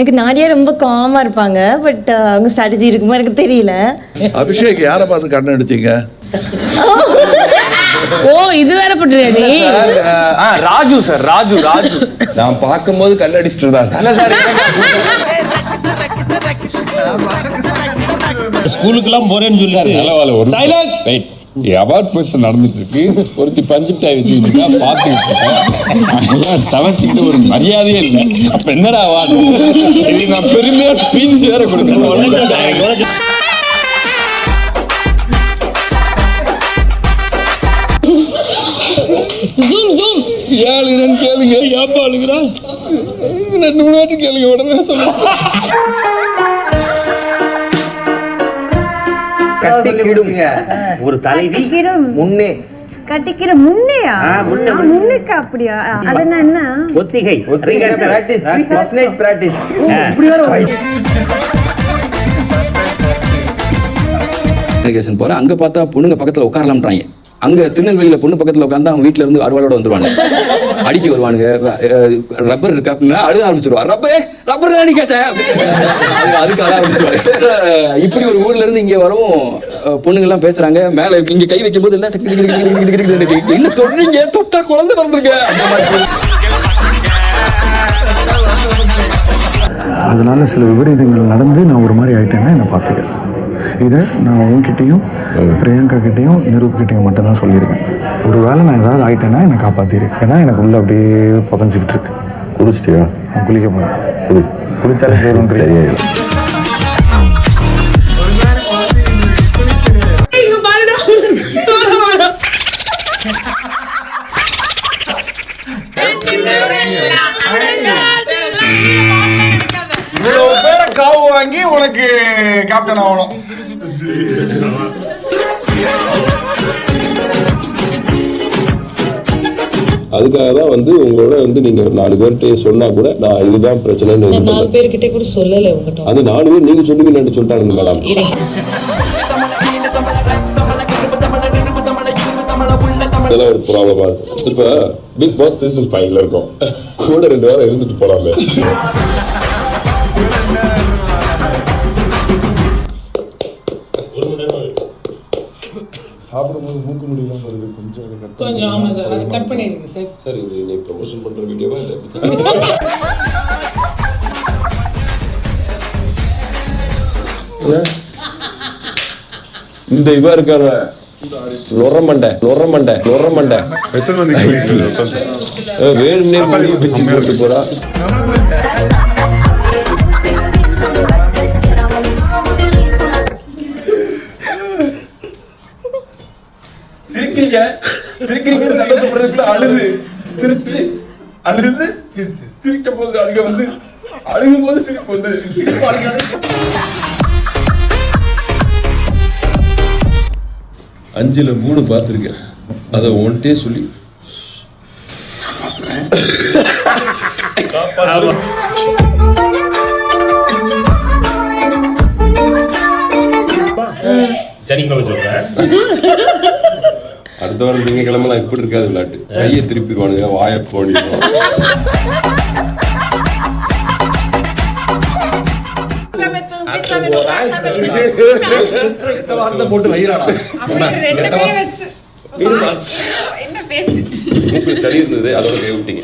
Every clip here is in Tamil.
எனக்கு நாடியா ரொம்ப காமா இருப்பாங்க, பட் அவங்க ஸ்ட்ராட்டஜி இருக்குமா எனக்கு தெரியல. அபிஷேக் யாரை பார்த்து கண்ணை அடிச்சீங்க? ஓ இது வேற பண்றியா நீ? ராஜு சார், ராஜு நான் பார்க்கும்போது கல்லடிச்சிட்டு இருந்தா சார். ஸ்கூலுக்குலாம் போறேன்னு சொல்லி நல்ல ஒரு ரைட் அவார்ட் ஃபங்க்ஷன் நடந்துட்டு இருக்கு. ஒருத்தி பஞ்சு மிட்டாய் வச்சுக்கிட்டு பார்த்துக்கிட்டு சமைச்சுக்கிட்டு ஒரு மரியாதையே இல்லை. அப்ப என்னடா அவார்டு? நான் பெருமையா ஸ்பீச் வேற கொடுக்கணும். ஏழுன்னு கேளுங்க. ஏப்பா அழுகுறா? 2-3 வாட்டி கேளுங்க, உடனே சொல்லுங்க. ஒரு தலைவி முன்னே கட்டிக்கிற முன்னையா? முன்னுக்கு அப்படியா? அது என்ன? ஒத்திகை பிராக்டிஸ். போறேன், அங்க பார்த்தா பொண்ணுங்க பக்கத்துல உட்காரலாம்ன்றாங்க. அங்க திருநெல்வேலியில பொண்ணு பக்கத்துல உட்காந்து அவங்க வீட்டுல இருந்து அறுவாளோட வந்துருவாங்க, அடிக்க வருவானுங்க. ரப்பர் இருக்கா அப்படின்னா அழுத ஆரம்பிச்சிருவா. ரப்பர் தான் கேட்டேன், அதுக்கு அழ ஆரம்பிச்சிருவாங்க. இப்படி ஒரு ஊர்ல இருந்து இங்க வரவும் பொண்ணுங்க எல்லாம் பேசுறாங்க. மேல இங்க கை வைக்கும் போது எல்லாம் என்ன தொடுறீங்க, தொட்டா குழந்தை பிறந்திருக்க. அதனால சில விபரீதங்கள் நடந்து நான் ஒரு மாதிரி ஆயிட்டேன்னா என்னை பார்த்துக்க. இதை நான் உங்ககிட்டையும் பிரியங்கா கிட்டையும் நிரூப் கிட்டையும் மட்டும்தான் சொல்லியிருக்கேன். ஒரு வேளை நான் ஏதாவது ஆயிட்டேன்னா என்னை காப்பாத்திரு. ஏன்னா எனக்கு உள்ள அப்படியே புதஞ்சிக்கிட்டு இருக்கு. குளிச்சிட்டியா? நான் குளிக்க போறேன். குளிச்சாலே சரியாயிடும். இவ்வளவு பேரை காவு வாங்கி உனக்கு கேப்டன் ஆகணும். அதுக்காக தான் வந்து உங்களோட வந்து நீங்க 4 பேர்கிட்ட சொன்னா கூட நான் இதுதான் பிரச்சனைன்னு 4 பேர்கிட்ட கூட சொல்லல உங்ககிட்ட. அது 4 பேர் நீங்க சொல்லுவீங்கன்னு சொல்லிட்டாங்க மேடம். அதெல்லாம் ஒரு ப்ராப்ளமா இருக்கும். இப்ப பிக் பாஸ் சீசன் 5ல இருக்கும், கூட 2 வாரம் இருந்துட்டு போலாமே. சாப்பிடும்போது மூக்கு முடியலாம் வருது, கொஞ்சம் ஆமா சார், அது கட் பண்ணிடுங்க சார். சார் இது நீ ப்ரமோஷன் பண்ற வீடியோவா இல்ல? இந்த இவா இருக்கார லொரமண்டை வேணும்னே பிச்சு போட்டு போறா. சிரிக்கிறீங்க சந்தோஷப்படுறதுக்குள்ள அழுது சிரிக்கும் போது அழுக வந்து, அழுகும் போது சிரிப்பு வந்து, சிரிப்பு அழுக. 5ல் 3 பார்த்துருக்கேன். அதை ஒன்ட்டே சொல்லி அடுத்த வாரம் திங்கக்கிழமை இப்படி இருக்காது விளையாட்டு. கையை திருப்பிடுவானுங்க, வாயை போடிடுவோம். போட்டு வைராடா சரி இருந்தது, அதோட கை விட்டீங்க.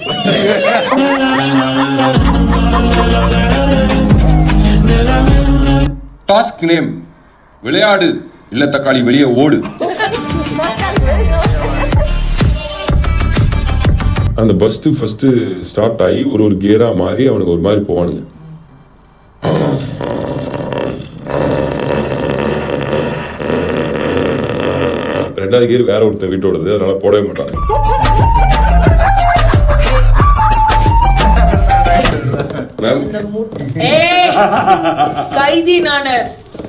டாஸ்க் நேம் விளையாடு இல்ல தக்காளி வெளியே ஓடு. அந்த பஸ் ஃபர்ஸ்ட் ஸ்டார்ட் ஆகி ஒரு கியரா மாறி அவனுக்கு ஒரு மாதிரி போவானுங்க. ரெண்டாவது கியர் வேற ஒருத்தர் வீட்டோடது, அதனால போடவே மாட்டாங்க. கைதி நானு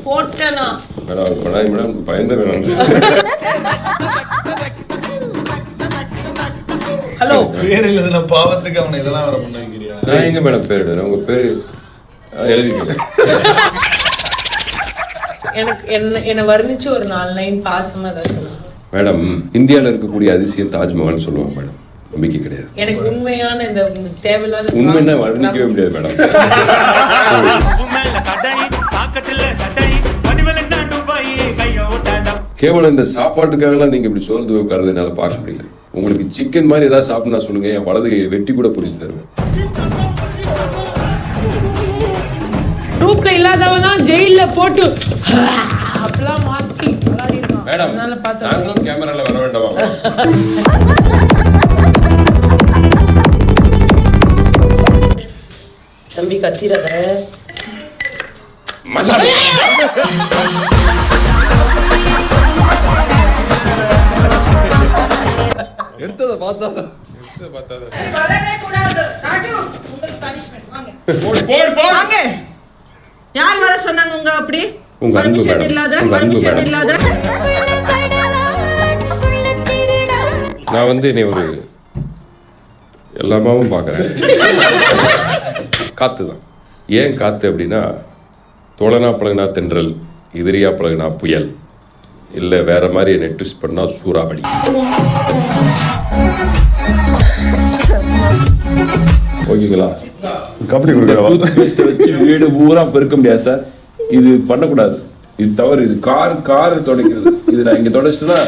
போட்டேனா மேடம் பயந்த வேணாம். ஹலோ பேர் எழுதுன பாவத்துக்கு அவனை இதெல்லாம் வர பண்ண வைக்கிறியா? நான் எங்க மேடம் பேர் எழுதுறேன்? உங்க பேர் எழுதிக்கிறேன். எனக்கு என்ன வர்ணிச்சு ஒரு 4 லைன் பாசமா தான் சொல்லுங்க மேடம். இந்தியாவில் இருக்கக்கூடிய அதிசயம் தாஜ்மஹால்னு சொல்லுவாங்க மேடம். நம்பிக்கை கிடையாது. எனக்கு உண்மையான இந்த தேவையில்லாத உண்மைன்னா வர்ணிக்கவே முடியாது மேடம். கேவலம் இந்த சாப்பாட்டுக்காகலாம் நீங்க இப்படி சோர்ந்து உட்கார்றது என்னால பார்க்க முடியல. உங்களுக்கு சிக்கன் மாதிரி ஏதாவது சாப்பிடணும் சொல்லுங்க, என் வலது கையை வெட்டி கூட பிடிச்சி தருவேன். ரூப்ல இல்லாதவன் தான் ஜெயில போட்டு அப்பலாம் மாத்தி விளையாடிருக்கான். மேடம் நாங்களும் கேமரால வர வேண்டாமா? தம்பி கத்திரத மசாலா எடுத்தத பார்த்தா வரவே கூடாது. ராஜு உங்களுக்கு பனிஷ்மென்ட் வாங்க. போடு வாங்க. யார் வர சொன்னாங்க உங்க அப்படி? உங்க அன்பு பர்மிஷன் மேடம். இல்லாத உங்க அன்பு பர்மிஷன் மேடம். இல்லாத நான் வந்து நீ ஒரு எல்லாமாவும் பார்க்குறேன். காற்று தான். ஏன் காற்று அப்படின்னா, தோழனா பழகுனா தென்றல், எதிரியா பழகுனா புயல், இல்லை வேற மாதிரி என்னை ட்விஸ்ட் பண்ணா சூறாவளி. ஓகேங்களா? கபடி கொடுக்குறவா டூத்பேஸ்ட்டை வச்சு வீடு பூரா பெருக்க முடியாது சார். இது பண்ணக்கூடாது, இது தவறு. இது கார் துடைக்கிறது. இது நான் இங்கே துடைச்சிட்டுனா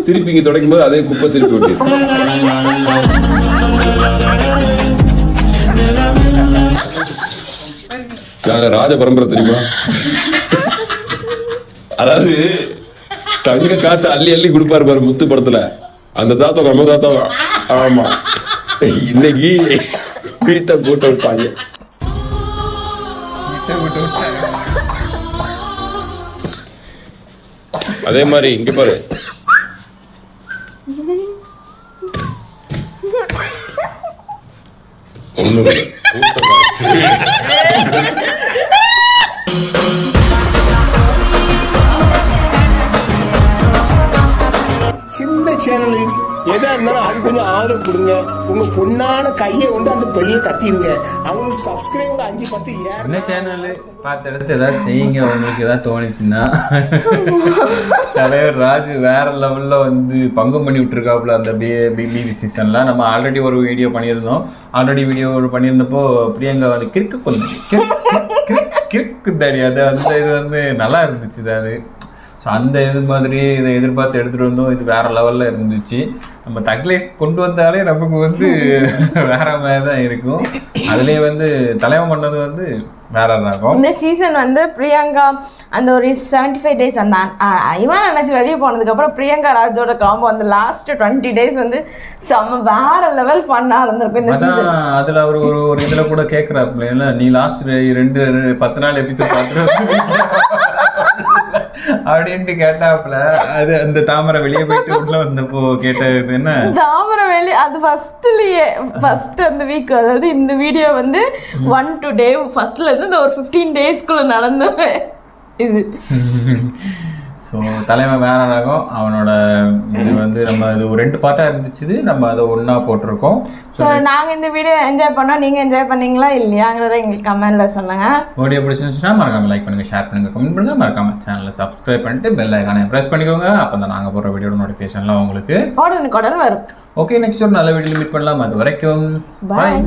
திருப்பி இங்கே துடைக்கும் போது அதே குப்பை திருப்பி விட்டு ராஜ பரம்பரை தெரியுமா? அதாவது தங்க காசு அள்ளி அள்ளி கொடுப்பாரு பாரு முத்து படத்துல, அந்த தாத்தா நம்ம தாத்தா. ஆமா, இன்னைக்கு வீட்டை போட்டு விட்டாங்க. அதே மாதிரி இங்க பாரு, ஒண்ணும் இல்லை. சின்ன சேனல் எதா இருந்தாலும் அது கொஞ்சம் ஆதரவு கொடுங்க. உங்க பொண்ணான கையை வந்து அந்த பெண்ணியை தட்டிடுங்க. அவங்களுக்கு சப்ஸ்கிரைபர் 5-10 என்ன சேனல் பார்த்து எடுத்து ஏதாவது செய்யுங்க. உங்களுக்கு ஏதாவது தோணுச்சுன்னா தலைவர் ராஜு வேற லெவல்ல வந்து பங்கம் பண்ணி விட்டுருக்காப்புல அந்த பிபி சீசன்லாம். நம்ம ஆல்ரெடி ஒரு வீடியோ பண்ணியிருந்தப்போ பிரியங்கா வந்து கிறுக்கு தாடி அது அந்த இது வந்து நல்லா இருந்துச்சு. அது ஸோ அந்த இது மாதிரி இதை எதிர்பார்த்து எடுத்துகிட்டு வந்தோம். இது வேறு லெவலில் இருந்துச்சு. நம்ம தக்லைஃப் கொண்டு வந்தாலே நமக்கு வந்து வேற மாதிரி தான் இருக்கும். அதுலேயே வந்து தலைவன் பண்ணது வந்து வேற இருக்கும். இந்த சீசன் வந்து பிரியங்கா அந்த ஒரு 75 days அந்த இவன் நினச்சி வெளியே போனதுக்கப்புறம் பிரியங்கா ராஜோட காம்போ அந்த லாஸ்ட் 20 days வந்து செம்ம வேற லெவல் ஃபன்னாக இருந்திருக்கும் இந்த சீசன். அதில் அவர் ஒரு இதில் கூட கேட்குறாப்புல, இல்லை நீ லாஸ்ட் 10 நாள் எபிசோட் பார்த்துட்டு அப்படின்ட்டு கேட்டாப்புல. அது அந்த தாமரை வெளியே போயிட்டு உள்ள வந்தப்போ கேட்டது என்ன, தாமரை வெளியே அது ஃபர்ஸ்ட் அந்த வீக், அதாவது இந்த வீடியோ வந்து 1 day ஃபர்ஸ்ட்ல இருந்து இந்த ஒரு 15 daysக்குள்ள நடந்தது இது. ஸோ தலைவன் வேற ரகம். அவனோட இது வந்து நம்ம இது ஒரு 2 பார்ட்டாக இருந்துச்சு. நம்ம அதை ஒன்றா போட்டிருக்கோம். ஸோ நாங்கள் இந்த வீடியோ என்ஜாய் பண்ணோம். நீங்கள் என்ஜாய் பண்ணீங்களா இல்லையாங்கிறத எங்களுக்கு கமெண்ட்டில் சொல்லுங்கள். வீடியோ பிடிச்சிருந்துச்சுன்னா மறக்காமல் லைக் பண்ணுங்கள், ஷேர் பண்ணுங்கள், கமெண்ட் பண்ணுங்கள். மறக்காமல் சேனலை சப்ஸ்கிரைப் பண்ணிட்டு பெல் ஐக்கானை ப்ரெஸ் பண்ணிக்கோங்க. அப்போ தான் நாங்கள் போடுற வீடியோட நோட்டிஃபிகேஷன்லாம் உங்களுக்கு உடனுக்குடன் வரும். ஓகே, நெக்ஸ்ட் ஒரு நல்ல வீடியோவில் மீட் பண்ணலாம். அது வரைக்கும் பாய்.